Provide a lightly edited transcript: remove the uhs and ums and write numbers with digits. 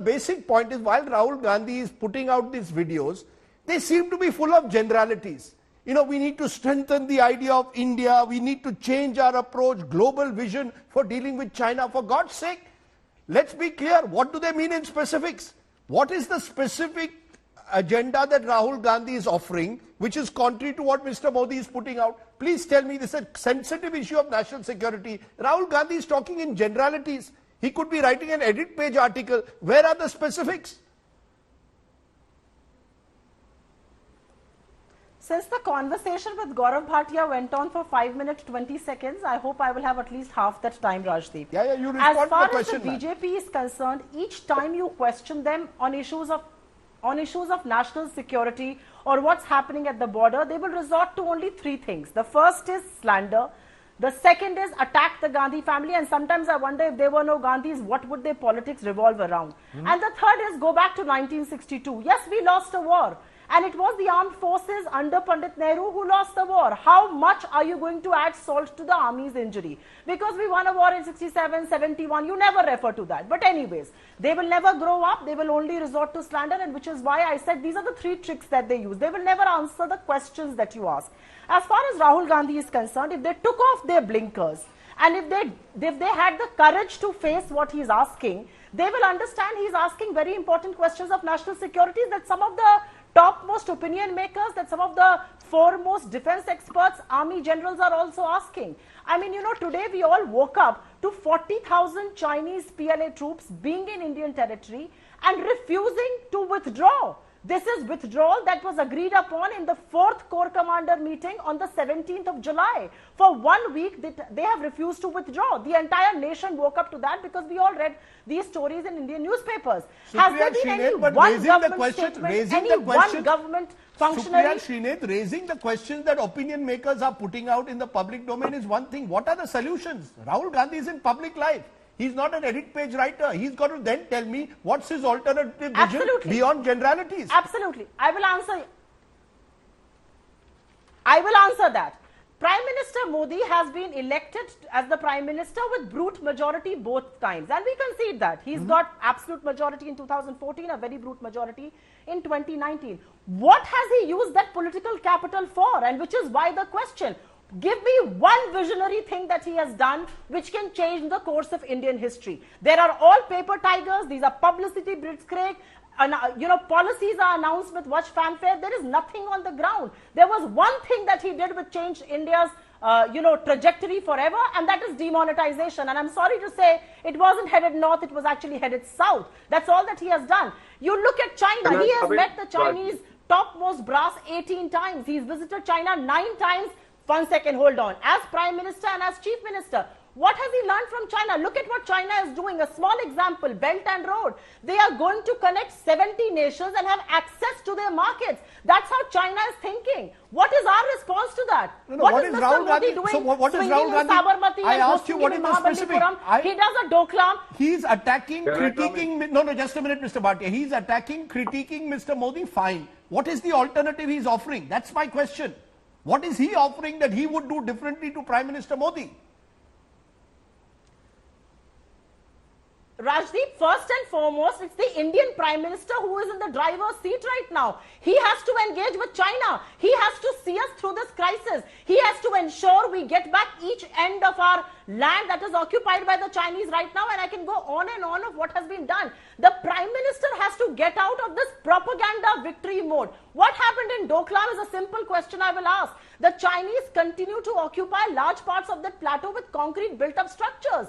basic point is, while Rahul Gandhi is putting out these videos, they seem to be full of generalities. You know, we need to strengthen the idea of India, we need to change our approach, global vision for dealing with China. For God's sake, let's be clear, what do they mean in specifics? What is the specific agenda that Rahul Gandhi is offering, which is contrary to what Mr. Modi is putting out? Please tell me, this is a sensitive issue of national security. Rahul Gandhi is talking in generalities. He could be writing an edit page article. Where are the specifics? Since the conversation with Gaurav Bhatia went on for 5 minutes 20 seconds, I hope I will have at least half that time, Rajdeep. Yeah, you respond as far to the as the question, BJP is concerned, each time you question them on issues of national security or what's happening at the border, they will resort to only three things. The first is slander. The second is attack the Gandhi family, and sometimes I wonder, if there were no Gandhis, what would their politics revolve around? And the third is go back to 1962. Yes, we lost a war. And it was the armed forces under Pandit Nehru who lost the war. How much are you going to add salt to the army's injury? Because we won a war in 67, 71, you never refer to that. But anyways, they will never grow up, they will only resort to slander, and which is why I said these are the three tricks that they use. They will never answer the questions that you ask. As far as Rahul Gandhi is concerned, if they took off their blinkers, and if they had the courage to face what he is asking, they will understand he is asking very important questions of national security that some of the topmost opinion makers, that some of the foremost defense experts, army generals are also asking. I mean, you know, today we all woke up to 40,000 Chinese PLA troops being in Indian territory and refusing to withdraw. This is withdrawal that was agreed upon in the 4th Corps Commander meeting on the 17th of July. For 1 week, they have refused to withdraw. The entire nation woke up to that because we all read these stories in Indian newspapers. Has there been any one government statement, any one government functionary? Supriya Srinath, raising the questions that opinion makers are putting out in the public domain is one thing. What are the solutions? Rahul Gandhi is in public life. He's not an edit page writer. He's got to then tell me what's his alternative vision beyond generalities. Absolutely. I will answer that. Prime Minister Modi has been elected as the Prime Minister with brute majority both times. And we concede that. He's got absolute majority in 2014, a very brute majority in 2019. What has he used that political capital for? And which is why the question. Give me one visionary thing that he has done which can change the course of Indian history. There are all paper tigers. These are publicity blitzkrieg. You know, policies are announced with much fanfare. There is nothing on the ground. There was one thing that he did which changed India's trajectory forever, and that is demonetization. And I'm sorry to say, it wasn't headed north, it was actually headed south. That's all that he has done. You look at China. He has met the Chinese topmost brass 18 times. He's visited China 9 times. 1 second, hold on. As Prime Minister and as Chief Minister, what has he learned from China? Look at what China is doing. A small example, Belt and Road. They are going to connect 70 nations and have access to their markets. That's how China is thinking. What is our response to that? What is Rahul Gandhi doing? So what is Rahul Gandhi? I asked you what is the specific. He does a doklam. He's attacking, critiquing. No, just a minute, Mr. Bhatia. He's attacking, critiquing Mr. Modi. Fine. What is the alternative he's offering? That's my question. What is he offering that he would do differently to Prime Minister Modi? Rajdeep, first and foremost, it's the Indian Prime Minister who is in the driver's seat right now. He has to engage with China. He has to see us through this crisis. He has to ensure we get back each end of our land that is occupied by the Chinese right now, and I can go on and on of what has been done. The Prime Minister has to get out of this propaganda victory mode. What happened in Doklam is a simple question I will ask. The Chinese continue to occupy large parts of that plateau with concrete built-up structures.